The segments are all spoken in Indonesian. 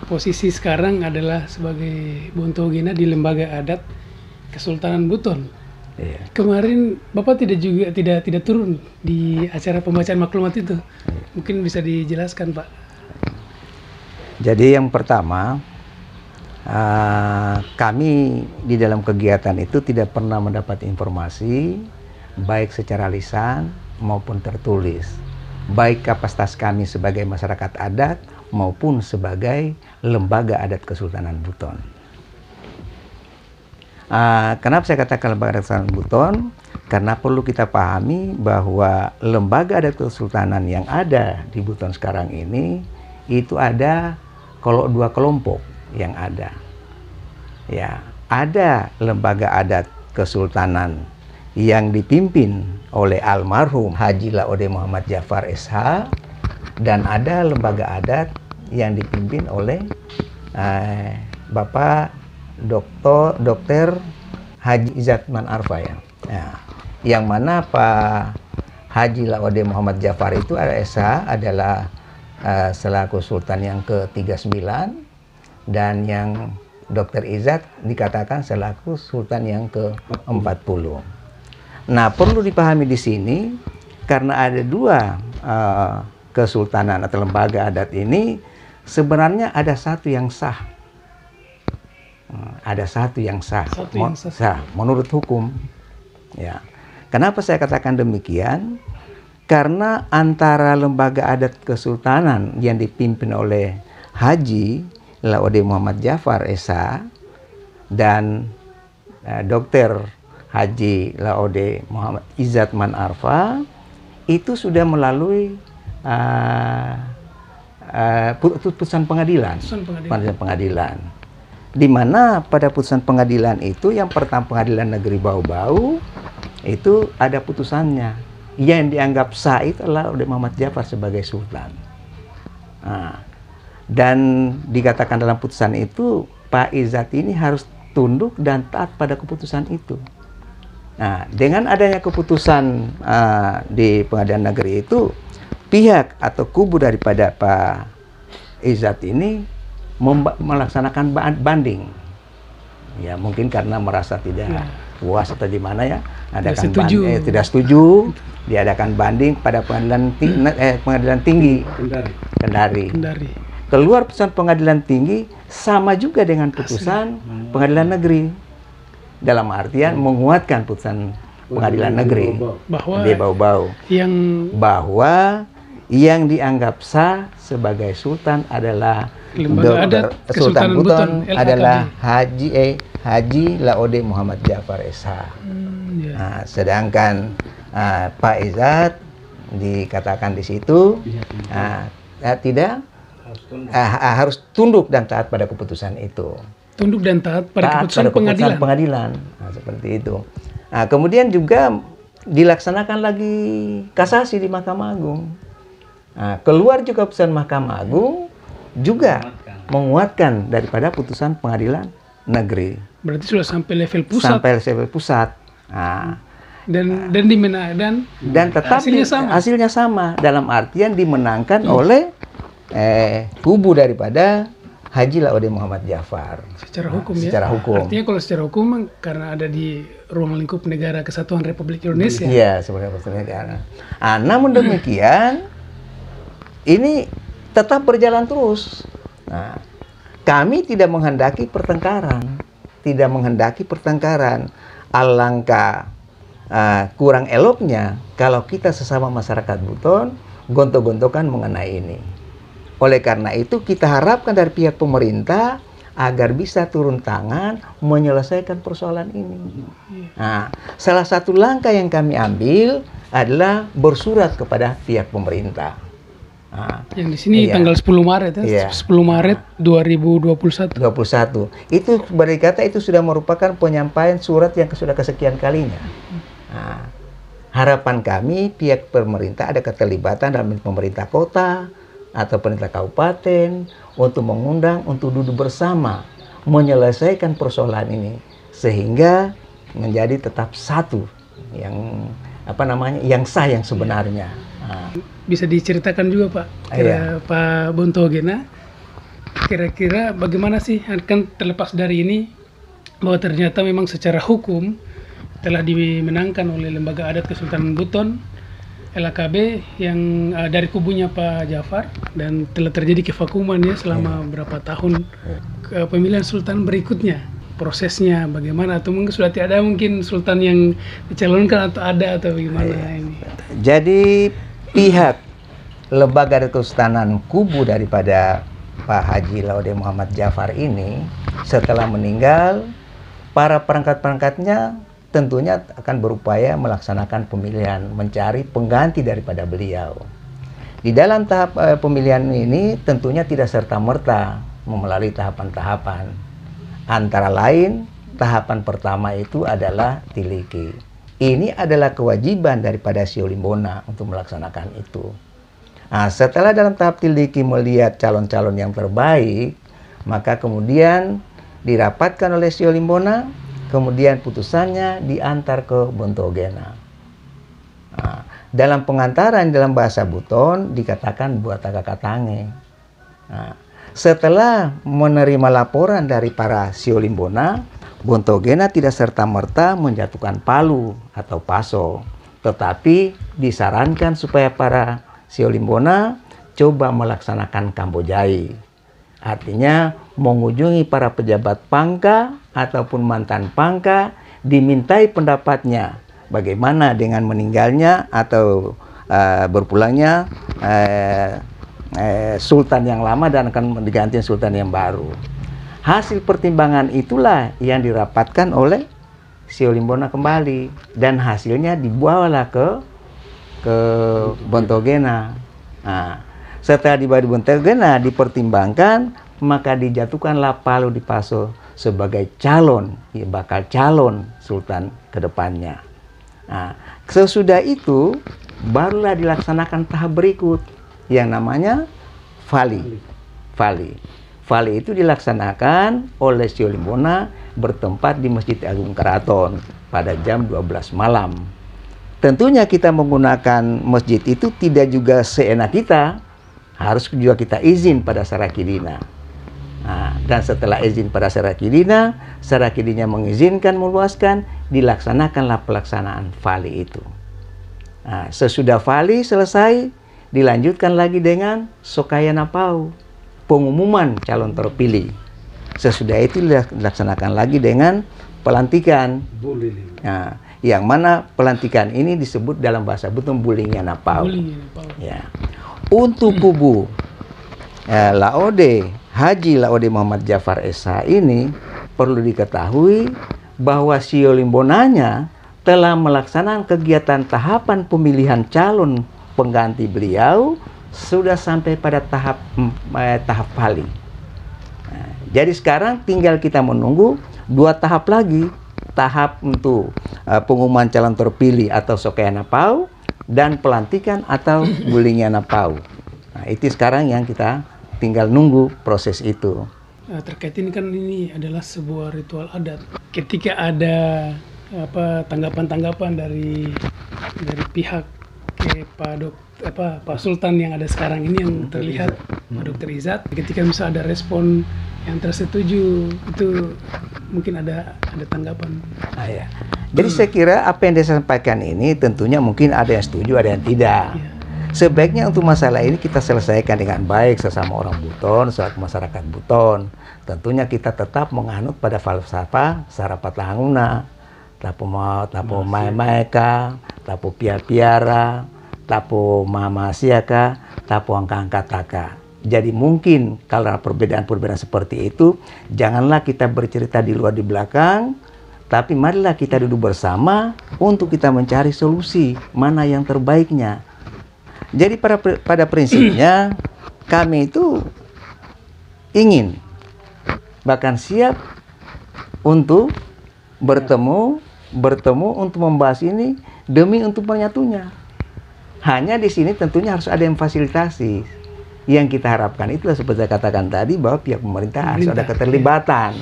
posisi sekarang adalah sebagai Bontogena di Lembaga Adat Kesultanan Buton. Iya. Kemarin Bapak tidak turun di acara pembacaan maklumat itu. Mungkin bisa dijelaskan, Pak. Jadi yang pertama, kami di dalam kegiatan itu tidak pernah mendapat informasi baik secara lisan maupun tertulis, baik kapasitas kami sebagai masyarakat adat maupun sebagai lembaga adat Kesultanan Buton. Kenapa saya katakan lembaga adat Kesultanan Buton? Karena perlu kita pahami bahwa lembaga adat kesultanan yang ada di Buton sekarang ini itu ada kalau dua kelompok yang ada. Ya, ada lembaga adat kesultanan yang dipimpin oleh almarhum Haji Laode Muhammad Jafar SH, dan ada lembaga adat yang dipimpin oleh Bapak Dr. Haji Izatman Arfa ya. Yang mana Pak Haji Laode Muhammad Jafar itu SH adalah selaku Sultan yang ke-39, dan yang Dr. Izat dikatakan selaku Sultan yang ke-40. Nah, perlu dipahami di sini karena ada dua kesultanan atau lembaga adat ini, sebenarnya ada satu yang sah. Ada satu yang sah. Sah menurut hukum. Ya. Kenapa saya katakan demikian? Karena antara lembaga adat kesultanan yang dipimpin oleh Haji Laode Muhammad Jafar SH dan Dr. Haji Laode Muhammad Izatman Arfa itu sudah melalui putusan pengadilan. Di mana pada putusan pengadilan itu, yang pertama Pengadilan Negeri Bau-Bau itu ada putusannya. Yang dianggap sah itu adalah oleh Muhammad Jafar sebagai sultan. Dan dikatakan dalam putusan itu Pak Izat ini harus tunduk dan taat pada keputusan itu. Nah, dengan adanya keputusan di pengadilan negeri itu, pihak atau kubu daripada Pak Izat ini melaksanakan banding. Ya, mungkin karena merasa tidak puas atau di mana ya, adakan tidak setuju, diadakan banding pada pengadilan tinggi Kendari. Keluar putusan pengadilan tinggi sama juga dengan putusan pengadilan negeri, dalam artian menguatkan putusan pengadilan negeri di Bau-Bau bahwa yang dianggap sah sebagai sultan adalah Sultan Buton adalah Haji Laode Muhammad Jafar SH. Nah, sedangkan Pak Izat dikatakan di situ tidak harus tunduk dan taat pada keputusan itu. Tunduk dan taat pada keputusan pengadilan. Nah, seperti itu. Nah, kemudian juga dilaksanakan lagi kasasi di Mahkamah Agung. Nah, keluar juga putusan Mahkamah Agung juga menguatkan daripada putusan pengadilan negeri. Berarti sudah sampai level pusat. Nah, dan tetap hasilnya sama dalam artian dimenangkan oleh kubu daripada Haji Laode Muhammad Jafar. Secara hukum secara hukum. Artinya kalau secara hukum karena ada di ruang lingkup negara Kesatuan Republik Indonesia. Iya, sebagai negara. Namun demikian ini tetap berjalan terus. Nah, kami tidak menghendaki pertengkaran. Alangkah kurang eloknya kalau kita sesama masyarakat Buton gontok-gontokan mengenai ini. Oleh karena itu kita harapkan dari pihak pemerintah agar bisa turun tangan menyelesaikan persoalan ini. Nah, salah satu langkah yang kami ambil adalah bersurat kepada pihak pemerintah. Yang di sini tanggal 10 Maret ya, 10 Maret 2021. Itu berkata itu sudah merupakan penyampaian surat yang sudah kesekian kalinya. Harapan kami pihak pemerintah ada keterlibatan dalam pemerintah kota atau pemerintah kabupaten untuk mengundang untuk duduk bersama menyelesaikan persoalan ini sehingga menjadi tetap satu yang yang sah yang sebenarnya. Bisa diceritakan juga Pak, Pak Bontogena kira-kira bagaimana sih, kan terlepas dari ini bahwa ternyata memang secara hukum telah dimenangkan oleh Lembaga Adat Kesultanan Buton LAKB yang dari kubunya Pak Jafar, dan telah terjadi kevakuman ya selama berapa tahun ke pemilihan sultan berikutnya. Prosesnya bagaimana, atau mungkin sudah tidak ada mungkin sultan yang dicalonkan atau ada atau bagaimana ini? Jadi pihak Lembaga Adat Kesultanan kubu daripada Pak Haji Laude Muhammad Jafar ini setelah meninggal, para perangkat-perangkatnya tentunya akan berupaya melaksanakan pemilihan, mencari pengganti daripada beliau. Di dalam tahap pemilihan ini tentunya tidak serta-merta melalui tahapan-tahapan. Antara lain, tahapan pertama itu adalah tiliki. Ini adalah kewajiban daripada Sio Limbona untuk melaksanakan itu. Nah, setelah dalam tahap tiliki melihat calon-calon yang terbaik, maka kemudian dirapatkan oleh Sio Limbona, kemudian putusannya diantar ke Bontogena. Nah, dalam pengantaran dalam bahasa Buton dikatakan buataka katange. Nah, setelah menerima laporan dari para Sio Limbona, Bontogena tidak serta-merta menjatuhkan palu atau paso, tetapi disarankan supaya para Sio Limbona coba melaksanakan Kambojai. Artinya mengunjungi para pejabat pangka ataupun mantan pangka, dimintai pendapatnya bagaimana dengan meninggalnya atau berpulangnya sultan yang lama dan akan diganti sultan yang baru. Hasil pertimbangan itulah yang dirapatkan oleh Sio Limbona kembali, dan hasilnya dibawalah ke Bontogena. Nah, setelah dibawa di Bontogena dipertimbangkan, maka dijatuhkanlah palu di paso sebagai calon, ya, bakal calon sultan ke depannya. Nah, sesudah itu barulah dilaksanakan tahap berikut yang namanya Vali. Vali itu dilaksanakan oleh Sio Limbona bertempat di Masjid Agung Keraton pada jam 12 malam. Tentunya kita menggunakan masjid itu tidak juga seenak kita, harus juga kita izin pada Sarakidina. Nah, dan setelah izin pada Sarakidina mengizinkan, meluaskan, dilaksanakanlah pelaksanaan Vali itu. Nah, sesudah Vali selesai, dilanjutkan lagi dengan Sokayana Pau, pengumuman calon terpilih. Sesudah itu dilaksanakan lagi dengan pelantikan. Nah, yang mana pelantikan ini disebut dalam bahasa Buton Bulinyana Pau. Ya. Untuk kubu Haji Laude Muhammad Jafar SH ini perlu diketahui bahwa Sio Limbonanya telah melaksanakan kegiatan tahapan pemilihan calon pengganti beliau sudah sampai pada tahap Vali. Nah, jadi sekarang tinggal kita menunggu 2 tahap lagi, tahap untuk pengumuman calon terpilih atau Sokayana Pau dan pelantikan atau Bulinyana Pau. Nah, itu sekarang yang kita tinggal nunggu proses itu. Terkait ini kan ini adalah sebuah ritual adat. Ketika ada tanggapan-tanggapan dari pihak Pak Sultan yang ada sekarang ini yang terlihat Pak Dr. Izzat, ketika misalnya ada respon yang tersetuju, itu mungkin ada tanggapan. Ya. Jadi saya kira apa yang disampaikan ini tentunya mungkin ada yang setuju, ada yang tidak. Ya. Sebaiknya untuk masalah ini kita selesaikan dengan baik sesama orang Buton, sesama masyarakat Buton. Tentunya kita tetap menganut pada falsafah Sarapatanguna, tapu maeka, tapu piara, tapu mamasiaka, tapu angka-angkataka. Jadi mungkin kalau perbedaan-perbedaan seperti itu, janganlah kita bercerita di luar di belakang, tapi marilah kita duduk bersama untuk kita mencari solusi mana yang terbaiknya. Jadi pada prinsipnya kami itu ingin bahkan siap untuk bertemu untuk membahas ini demi untuk menyatunya. Hanya di sini tentunya harus ada yang fasilitasi. Yang kita harapkan itulah seperti saya katakan tadi, bahwa pihak pemerintah harus ada keterlibatan.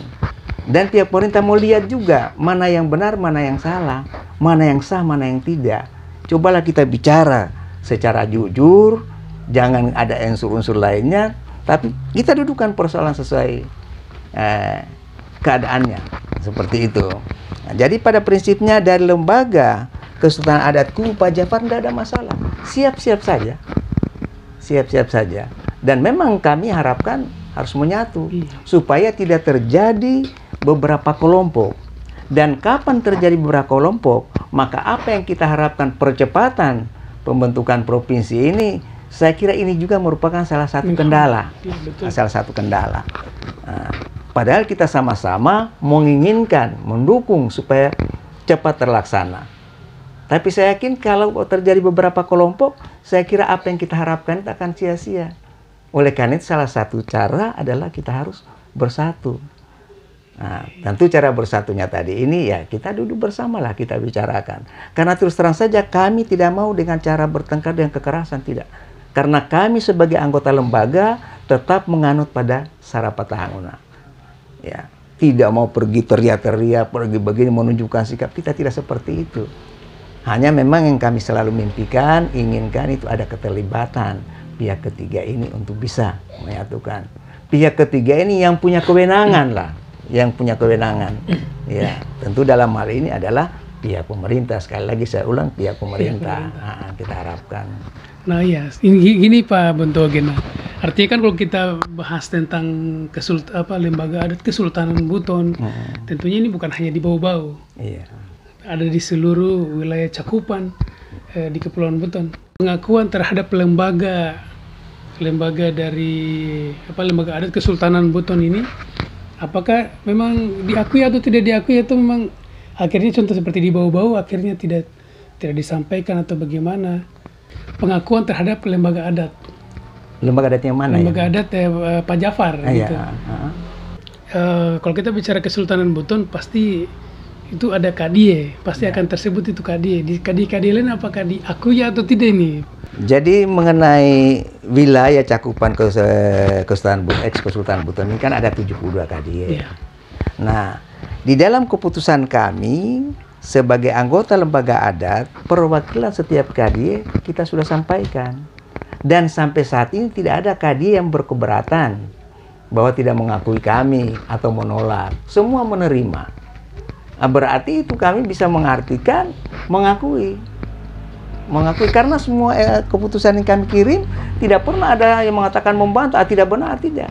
Dan pihak pemerintah mau lihat juga mana yang benar, mana yang salah, mana yang sah, mana yang tidak. Cobalah kita bicara secara jujur, jangan ada unsur-unsur lainnya, Tapi kita dudukkan persoalan sesuai keadaannya, seperti itu. Nah, jadi pada prinsipnya dari lembaga Kesultanan Adatku, Pak Jafar, tidak ada masalah. Siap-siap saja. Siap-siap saja. Dan memang kami harapkan harus menyatu, supaya tidak terjadi beberapa kelompok. Dan kapan terjadi beberapa kelompok, maka apa yang kita harapkan percepatan pembentukan provinsi ini, saya kira ini juga merupakan salah satu kendala. Salah satu kendala. Nah, padahal kita sama-sama menginginkan, mendukung supaya cepat terlaksana. Tapi saya yakin kalau terjadi beberapa kelompok, saya kira apa yang kita harapkan itu akan sia-sia. Oleh karena itu salah satu cara adalah kita harus bersatu. Nah, tentu cara bersatunya tadi ini ya kita duduk bersamalah kita bicarakan. Karena terus terang saja kami tidak mau dengan cara bertengkar dengan kekerasan, tidak. Karena kami sebagai anggota lembaga tetap menganut pada Sarapatahanguna. Ya, tidak mau pergi teriak-teriak, pergi begini menunjukkan sikap, kita tidak seperti itu. Hanya memang yang kami selalu mimpikan, inginkan itu ada keterlibatan pihak ketiga ini untuk bisa menyatukan. Pihak ketiga ini yang punya kewenangan lah, yang punya kewenangan. Ya, tentu dalam hal ini adalah pihak pemerintah. Sekali lagi saya ulang, pihak pemerintah. Nah, kita harapkan. Nah iya, ini gini Pak Bontogen. Artinya kan kalau kita bahas tentang lembaga adat Kesultanan Buton, tentunya ini bukan hanya di Bau-Bau. Iya. Ada di seluruh wilayah cakupan di Kepulauan Buton. Pengakuan terhadap lembaga dari lembaga adat Kesultanan Buton ini, apakah memang diakui atau tidak diakui, atau memang akhirnya contoh seperti di Bau-Bau akhirnya tidak disampaikan atau bagaimana? Pengakuan terhadap lembaga adat. Lembaga adat yang mana? Lembaga adat Pak Jafar. Gitu. Ya. Kalau kita bicara Kesultanan Buton, pasti itu ada kadie, pasti akan tersebut itu kadie. Di kadie lain apakah diakui atau tidak ini? Jadi mengenai wilayah cakupan Kesultanan Buton ini kan ada 72 kadie. Yeah. Nah, di dalam keputusan kami sebagai anggota lembaga adat, perwakilan setiap kadie kita sudah sampaikan. Dan sampai saat ini tidak ada kadie yang berkeberatan bahwa tidak mengakui kami atau menolak. Semua menerima. Nah, berarti itu kami bisa mengartikan mengakui karena semua keputusan yang kami kirim tidak pernah ada yang mengatakan membantah, tidak benar, tidak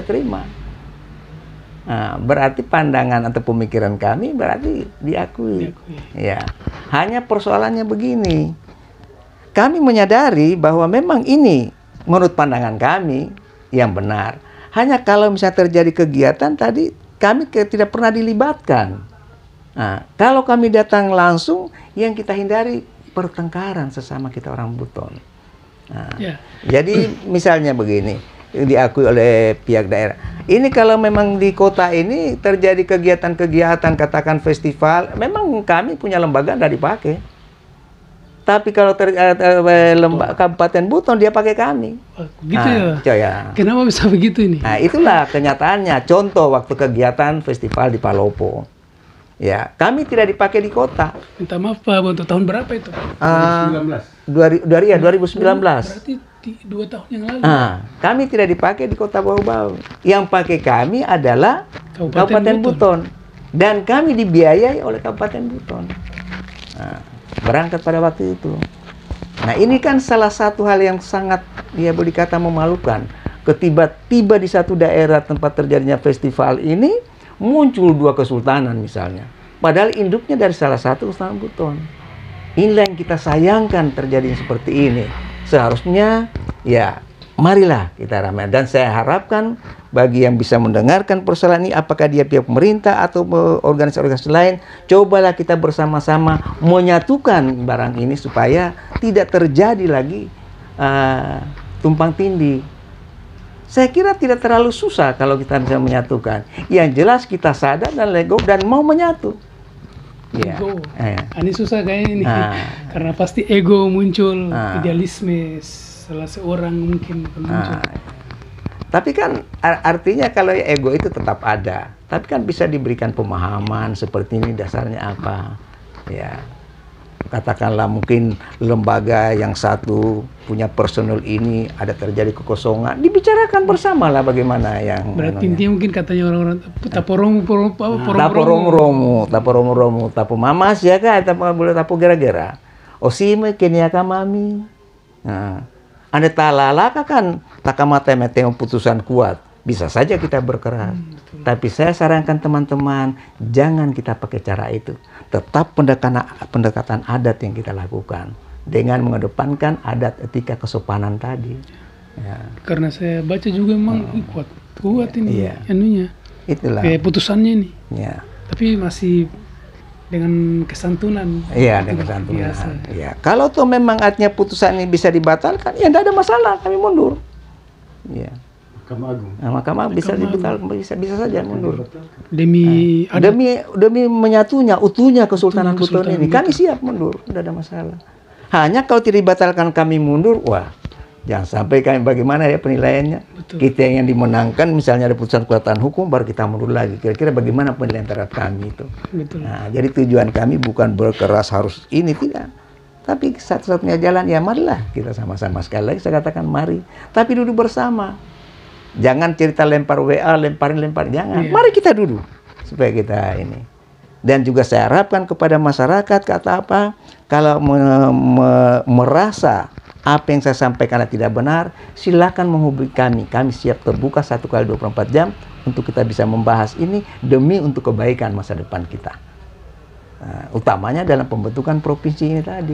terima. Nah, berarti pandangan atau pemikiran kami berarti diakui. Ya, hanya persoalannya begini, kami menyadari bahwa memang ini menurut pandangan kami yang benar. Hanya kalau misalnya terjadi kegiatan tadi kami tidak pernah dilibatkan. Nah, kalau kami datang langsung, yang kita hindari pertengkaran sesama kita orang Buton. Nah, jadi misalnya begini, yang diakui oleh pihak daerah. Ini kalau memang di kota ini terjadi kegiatan-kegiatan, katakan festival, memang kami punya lembaga tidak dipakai. Tapi kalau Kabupaten Buton dia pakai kami. Gitu ya? Kenapa bisa begitu ini? Nah, itulah kenyataannya. Contoh waktu kegiatan festival di Palopo. Ya, kami tidak dipakai di kota. Minta maaf Pak, untuk tahun berapa itu? 2019. 2019. Berarti 2 tahun yang lalu. Kami tidak dipakai di kota Bau-Bau. Yang pakai kami adalah Kabupaten Buton. Dan kami dibiayai oleh Kabupaten Buton. Nah, berangkat pada waktu itu. Nah, ini kan salah satu hal yang sangat, ya boleh dikata memalukan. Tiba di satu daerah tempat terjadinya festival ini, muncul 2 kesultanan misalnya. Padahal induknya dari salah satu Kesultanan Buton. Inilah yang kita sayangkan terjadi seperti ini. Seharusnya ya marilah kita ramai. Dan saya harapkan bagi yang bisa mendengarkan persoalan ini, apakah dia pihak pemerintah atau organisasi-organisasi lain, cobalah kita bersama-sama menyatukan barang ini supaya tidak terjadi lagi tumpang tindih. Saya kira tidak terlalu susah kalau kita bisa menyatukan. Yang jelas kita sadar dan legowo dan mau menyatu. Ego. Ini susah kayaknya ini. Karena pasti ego muncul, idealisme salah seorang mungkin muncul. Tapi kan artinya kalau ego itu tetap ada. Tapi kan bisa diberikan pemahaman seperti ini dasarnya apa. Ya. katakanlah mungkin lembaga yang satu punya personel ini ada terjadi kekosongan, dibicarakan bersama lah bagaimana yang Berarti intinya mungkin katanya orang-orang taporomu tapo mamas ya kak, boleh tapo gera-gera osime kenia kamami. Nah, ada talala kan takamata meteng putusan kuat, bisa saja kita berkeras. Tapi saya sarankan teman-teman, jangan kita pakai cara itu. Tetap pendekatan adat yang kita lakukan dengan mengedepankan adat, etika, kesopanan tadi. Ya. Karena saya baca juga memang kuat ini anunya. Itulah. Kayak putusannya ini. Ya. Tapi masih dengan kesantunan. Iya, dengan kesantunan. Biasa. Ya. Kalau tuh memang artinya putusan ini bisa dibatalkan, ya tidak ada masalah, kami mundur. Ya. Mahkamah Agung. Nah, Mahkamah bisa dibatalkan, bisa saja mundur. Demi menyatunya utuhnya Kesultanan Buton ini, kami siap mundur, tidak ada masalah. Hanya kalau tidak dibatalkan kami mundur, wah, jangan sampai kami bagaimana ya penilaiannya. Betul. Kita yang dimenangkan, misalnya ada putusan kekuatan hukum, baru kita mundur lagi. Kira-kira bagaimana penilaian terhadap kami itu. Betul. Nah, jadi tujuan kami bukan berkeras harus ini, tidak. Tapi satu-satunya jalan, ya marilah kita sama-sama. Sekali lagi saya katakan mari, tapi duduk bersama. Jangan cerita lempar WA, lemparin, jangan. Iya. Mari kita duduk supaya kita ini. Dan juga saya harapkan kepada masyarakat, kata apa, kalau merasa apa yang saya sampaikan tidak benar, silakan menghubungi kami. Kami siap terbuka 1x24 jam untuk kita bisa membahas ini demi untuk kebaikan masa depan kita. Nah, utamanya dalam pembentukan provinsi ini tadi.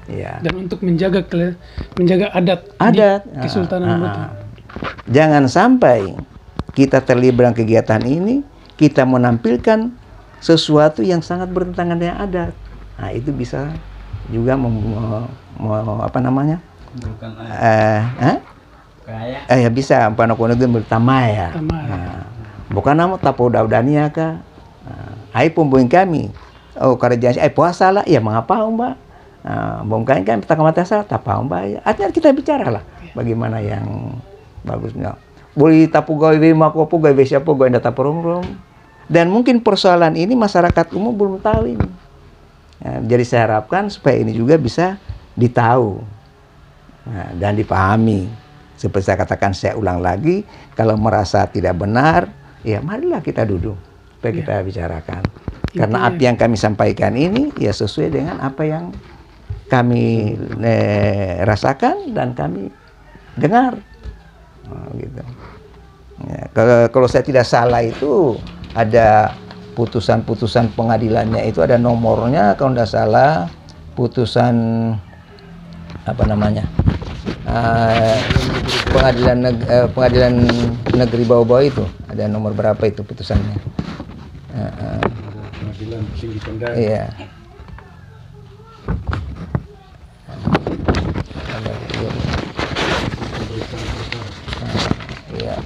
Ya. Dan untuk menjaga adat di Kesultanan Buton. Jangan sampai kita terlibat dalam kegiatan ini, kita menampilkan sesuatu yang sangat bertentangan dengan adat. Nah, itu bisa juga ya bisa panokono itu bertamaya. Bukan nama tapo daudania ka. Ai pembuing kami. Oh, kerajaan puasa lah, ya mengapa Mbak? Bongkain kan petaka mata salah, tapa Mbak. Artinya kita bicara lah bagaimana yang bagusnya. Boleh tapu gawe mako po gawe siapa gawe data rom. Dan mungkin persoalan ini masyarakat umum belum tahu ini. Nah, jadi saya harapkan supaya ini juga bisa ditahu dan dipahami. Seperti saya katakan, saya ulang lagi, kalau merasa tidak benar, ya marilah kita duduk supaya kita bicarakan. Karena apa yang kami sampaikan ini ya sesuai dengan apa yang kami rasakan dan kami dengar. Gitu. Ya, kalau saya tidak salah itu ada putusan-putusan pengadilannya itu ada nomornya, kalau tidak salah putusan pengadilan negeri Bau-Bau itu ada nomor berapa itu putusannya. Pengadilan Tinggi Kendari. Iya.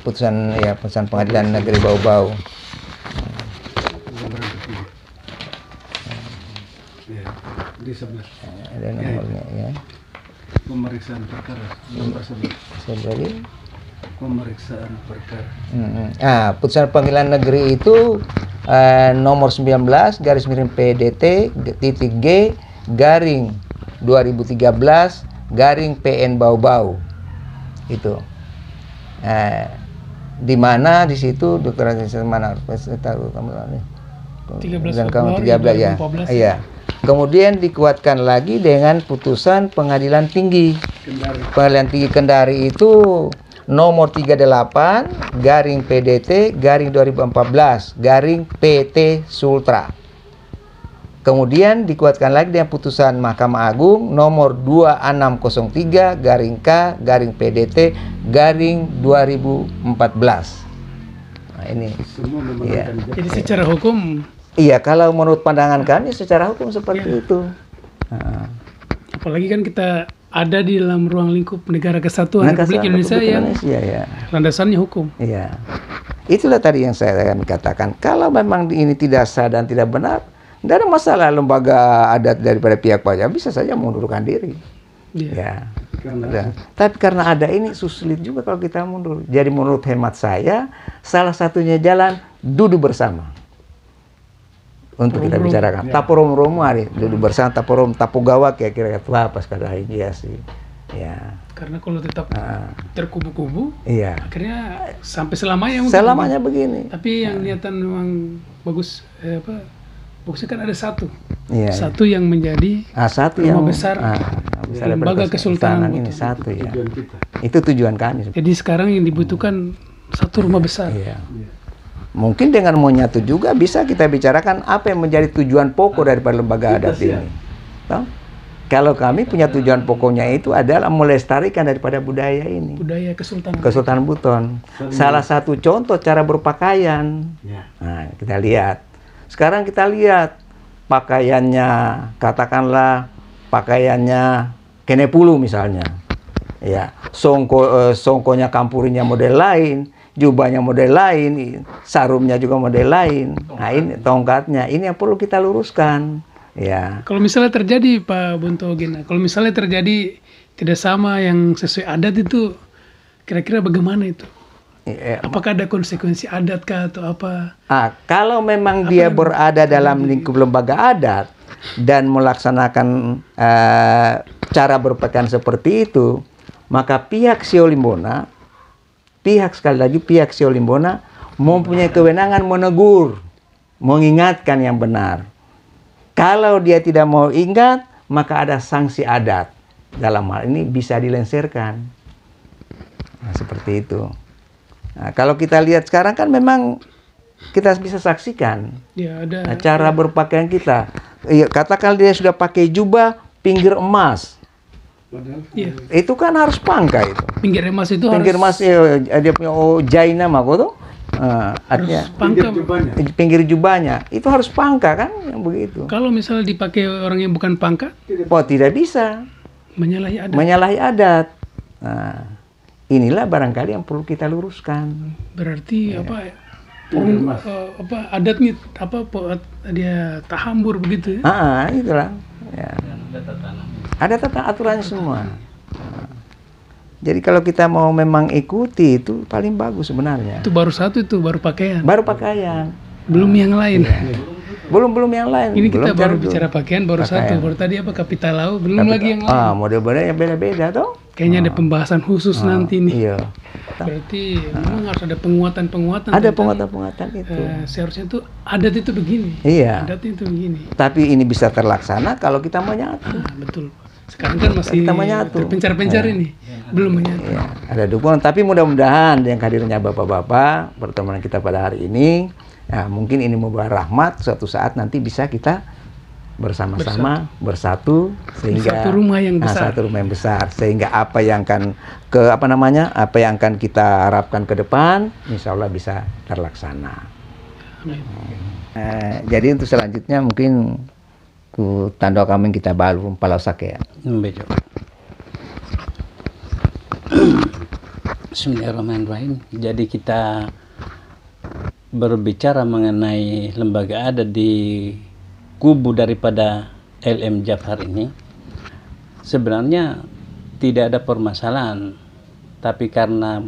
Putusan pengadilan negeri Bau-Bau. Ya, di 11. Ada nomornya ya. Pemeriksaan perkara nomor 11. Pemeriksaan perkara. Putusan pengadilan negeri itu nomor 19 garis miring PDT titik G garing 2013 garing PN Bau-Bau itu. Di mana di situ Dr. mana tahu kamu 13 ya. Iya. Kemudian dikuatkan lagi dengan putusan Pengadilan Tinggi. Pengadilan Tinggi Kendari itu nomor 38 garing PDT garing 2014 garing PT Sultra. Kemudian dikuatkan lagi dengan putusan Mahkamah Agung nomor 2603 garing K garing PDT garing 2014. Nah, ini. Ya. Jadi secara hukum. Iya, kalau menurut pandangan kami secara hukum seperti itu. Apalagi kan kita ada di dalam ruang lingkup negara kesatuan Republik Indonesia yang landasannya hukum. Iya. Itulah tadi yang saya katakan. Kalau memang ini tidak sah dan tidak benar, tidak ada masalah lembaga adat daripada pihak pajak bisa saja mengundurkan diri. Ya. Tapi karena ada ini sulit juga kalau kita mundur. Jadi menurut hemat saya, salah satunya jalan duduk bersama. untuk kita Rom-rom. bicarakan. Tapo rom-rom hari duduk bersama tapo rom tapo gawak ya kira-kira apa sekadar iya sih. Ya. Karena kalau tetap Ah, terkubu-kubu, iya. akhirnya sampai selamanya mungkin. Selamanya begini. Tapi yang niatan memang bagus, bagusnya kan ada satu. Iya. Satu yang menjadi Satu rumah yang besar besar lembaga daripada kesultanan ini Buton. satu ya. Tujuan kita. Itu tujuan kami. Jadi sekarang yang dibutuhkan satu rumah besar. Iya. Mungkin dengan mau nyatu juga bisa kita bicarakan apa yang menjadi tujuan pokok daripada lembaga adat ini. Tahu? Kalau kami punya tujuan pokoknya itu adalah melestarikan daripada budaya ini. Budaya kesultanan. Kesultanan Buton. Salah satu contoh cara berpakaian. Ya. Nah, kita lihat. Sekarang kita lihat pakaiannya, katakanlah pakaiannya Kenepulu misalnya. Ya, songkonya kampurinya model lain, jubahnya model lain, sarungnya juga model lain. Nah, ini tongkatnya. Ini yang perlu kita luruskan. Ya. Kalau misalnya terjadi Pak Buntogin, kalau misalnya terjadi tidak sama yang sesuai adat itu, kira-kira bagaimana itu? Apakah ada konsekuensi adat kah atau apa? Kalau memang dia berada dalam lingkup lembaga adat dan melaksanakan cara berpakaian seperti itu, maka pihak Siolimbona, sekali lagi pihak Siolimbona mempunyai kewenangan menegur, mengingatkan yang benar. Kalau dia tidak mau ingat, maka ada sanksi adat. Dalam hal ini bisa dilengsarkan. Nah, seperti itu. Nah, kalau kita lihat sekarang kan memang kita bisa saksikan Ya ada. cara berpakaian kita. Iya, katakan dia sudah pakai jubah pinggir emas. Padahal Iya. Itu kan harus pangka itu. Pinggir emas itu Pinggir harus emas dia punya jaina mah tuh. Artinya pangka. jubahnya. pinggir jubahnya itu harus pangka kan yang begitu. Kalau misalnya dipakai orang yang bukan pangka, Oh, tidak bisa menyalahi adat. menyalahi adat. Nah, inilah barangkali yang perlu kita luruskan. Berarti apa? Pinggir emas. Adatnya dia tahambur begitu ya? Itulah. Ya. Ada tata aturannya semua. Jadi kalau kita mau memang ikuti itu paling bagus sebenarnya. Itu baru satu itu baru pakaian. Baru pakaian. Belum yang lain. Belum yang lain. Ini kita Belum baru cara bicara pakaian baru Pakaian. satu. Baru tadi apa kapitalau, belum lagi yang lain. Model-model yang beda-beda toh. Kayaknya ada pembahasan khusus nanti nih. Iya. Berarti memang harus ada penguatan-penguatan. Ada tentang, penguatan-penguatan itu. seharusnya itu adat itu begini. Iya. Adat itu begini. Tapi ini bisa terlaksana kalau kita menyatu. Betul. Sekarang kan masih Kita menyatu. terpencar-pencar ini. Belum menyatu. Iya, ada dukungan. Tapi mudah-mudahan yang hadirnya bapak-bapak pertemuan kita pada hari ini, ya, mungkin ini membawa rahmat. Suatu saat nanti bisa kita bersama-sama bersatu sehingga Satu rumah yang besar. satu rumah yang besar sehingga apa yang akan apa yang akan kita harapkan ke depan, insya Allah bisa terlaksana. Amin. Jadi untuk selanjutnya mungkin ku tanda kami kita balu palasak ya. Bejo. Bismillahirrahmanirrahim. Jadi kita berbicara mengenai lembaga adat di kubu daripada LM Jafar ini. Sebenarnya tidak ada permasalahan, tapi karena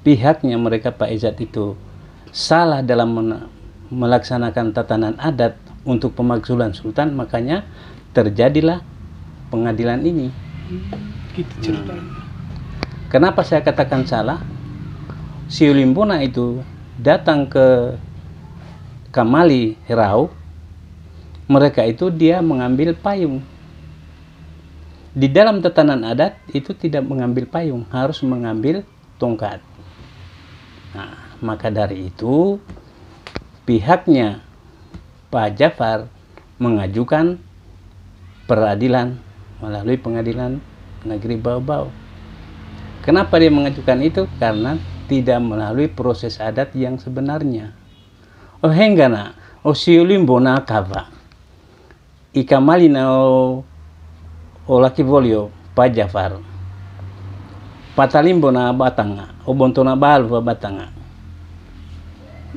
pihaknya mereka Pak Izzat itu salah dalam melaksanakan tatanan adat untuk pemakzulan sultan, makanya terjadilah pengadilan ini. Gitu ceritanya. Kenapa saya katakan salah? Siolimbona itu datang ke Kamali Herau, mereka itu dia mengambil payung. Di dalam tatanan adat itu tidak mengambil payung, harus mengambil tongkat. Nah, maka dari itu pihaknya Pak Jafar mengajukan peradilan melalui pengadilan negeri Bau-Bau. Kenapa dia mengajukan itu? Karena tidak melalui proses adat yang sebenarnya. Oh henggana, siolimbona kava. Ika malina o laki volio Pak Jafar. Patalimbona batanga, o bontona balva batanga.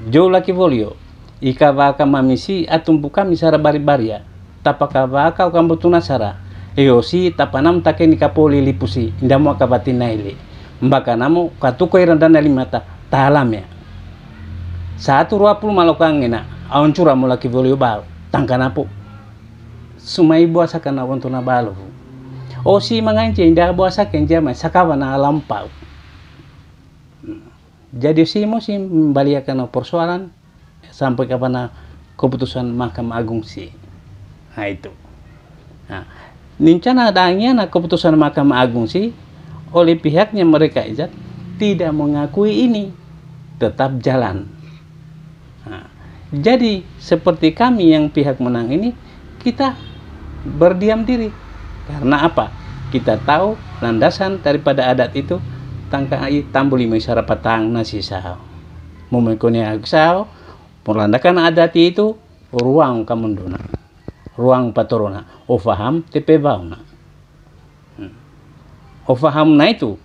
Jo laki volio. Ika vaka mamisi atumbuka misara bari-baria. Tapaka vaka o kambutuna sara. Eosi tapanam take nikapoli lipusi indamu akabatina ile mbaka namo katuko irandana limata tahalamya 120 malokangena aoncura mulaki volio bau tangkana po sumai buasa kana wonto na balo o si mangance inda buasa kenja mai sakawa na lampau. Jadi si membaliakan persoalan sampai kepada keputusan Mahkamah Agung sih. Nah itu. Nah, nincana adanya keputusan Mahkamah Agung sih oleh pihaknya mereka Izat tidak mengakui ini, tetap jalan. Nah, jadi seperti kami yang pihak menang ini kita berdiam diri karena apa? Kita tahu landasan daripada adat itu tangkai tambuli mai sarapatang nasi sao. Memekoni agsao, melandakan adat itu ruang kamunduna. Ruang patorona. O faham tepe bauna. O faham na itu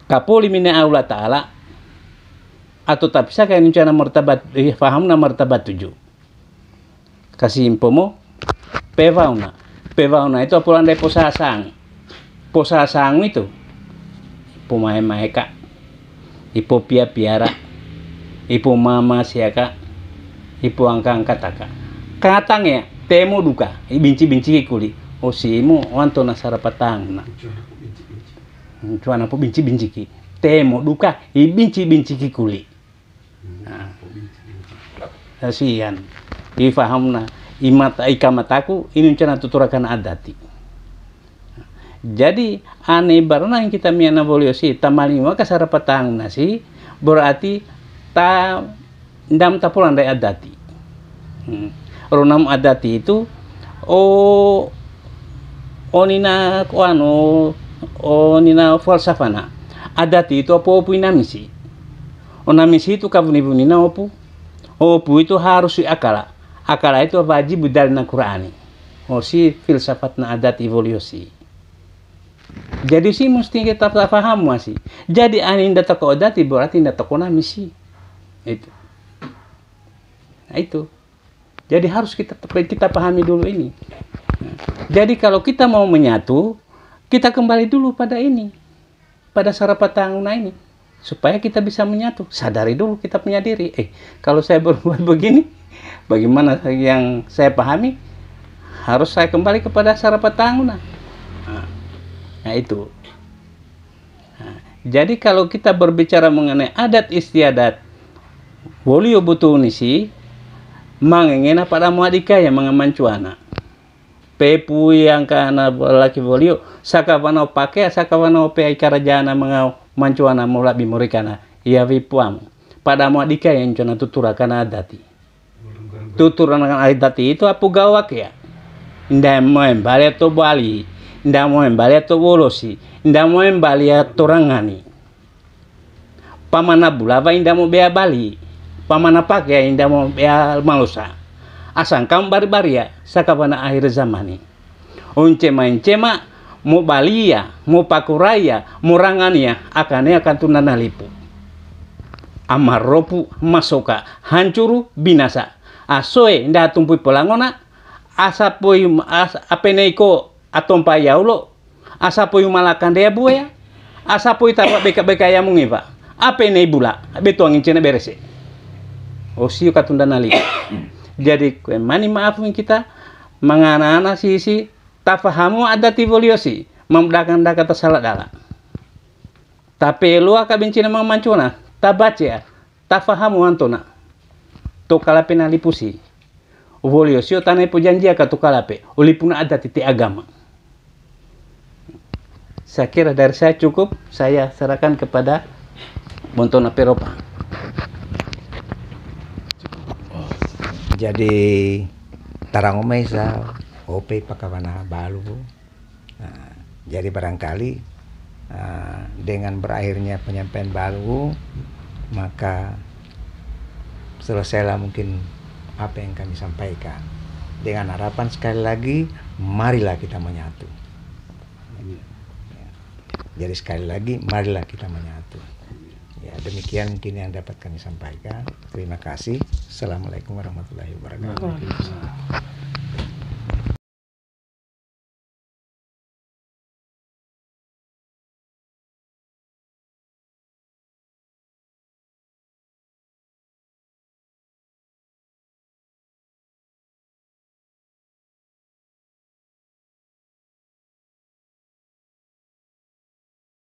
kapuli mina Allah Ta'ala atau tak bisa kayak rencana martabat faham na martabat 7. Kasih impomo pevauna. Pevauna itu apulan dari posasang. Posasang itu pumahe kak, ipo piara, ipo mama siaka, ipo angka taka. Katang ya, temo duka, binci kuli. O simu wanto na sarapatang na. Cuana po binci ki. Temo duka, binci kuli. Kasihan. Ifaham na ikamataku ini cana tuturakan adati. Jadi aneh barna yang kita miana voliosi tamaling wa kasarapatang nasi berarti ta ndam tapulan dari adati. Ronam adati itu onina falsafana. Adati itu apa namisi. Namisi itu kabuni-bunina opu. Opu itu harus akala. Akala itu wajib dari Qur'ani. Si filsafat na adati voliosi. Jadi sih mesti kita paham masih. Jadi anin data kodati berarti data kona misi. Itu. Nah, itu. Jadi harus kita pahami dulu ini. Nah, jadi kalau kita mau menyatu, kita kembali dulu pada ini. Pada sarapatanguna ini. Supaya kita bisa menyatu. Sadari dulu kita punya diri. Kalau saya berbuat begini, bagaimana yang saya pahami? Harus saya kembali kepada sarapatanguna. Nah itu. Nah, jadi kalau kita berbicara mengenai adat istiadat Wolio butuh nisi mangengena pada muadika yang mengamancuana. Pepu yang kana laki Wolio sakavana pakai sakavana pe ikarajana mengamancuana mula bimurikana ia vipuam pada muadika yang cuna tuturakan adati. Tuturakan adati itu apu gawak ya. Ndam bali atau bali. Nda mau embali atau wolosi, nda mau embali atau rangani. Pamana bulava inda mau bea bali, pamana pakai inda mau bea malusa. Asang kamu bari-bari ya, sakabana akhir zamani. Uncema mau bali ya, mau pakuraya, mau rangani ya, akan tunana lipu. Amaropu masoka, hancuru binasa. Asoe nda tumpui pelangona, asapoi apeneiko atompa yaulo asapoy malakan dia buaya asapoy tapak beka ya mungiva apa ini bula betuang incena berese osio katunda nali. Jadi mani maafin kita mangana sisi tafahamu adati voliosi memdakan kata salah dala tapi lu aka bencina mamancuna tabaca tafahamu antona to kalape nalipusi voliosi tanai pujanji aka to kalape ulipuna adati ti agama. Saya kira dari saya cukup, saya serahkan kepada Bontona Peropa. Jadi tarangomai sa ope pakawana balu. Nah, jadi barangkali dengan berakhirnya penyampaian balu maka selesailah mungkin apa yang kami sampaikan. Dengan harapan sekali lagi marilah kita menyatu. Jadi sekali lagi, marilah kita menyatu. Ya, demikian mungkin yang dapat kami sampaikan. Terima kasih. Assalamualaikum warahmatullahi wabarakatuh.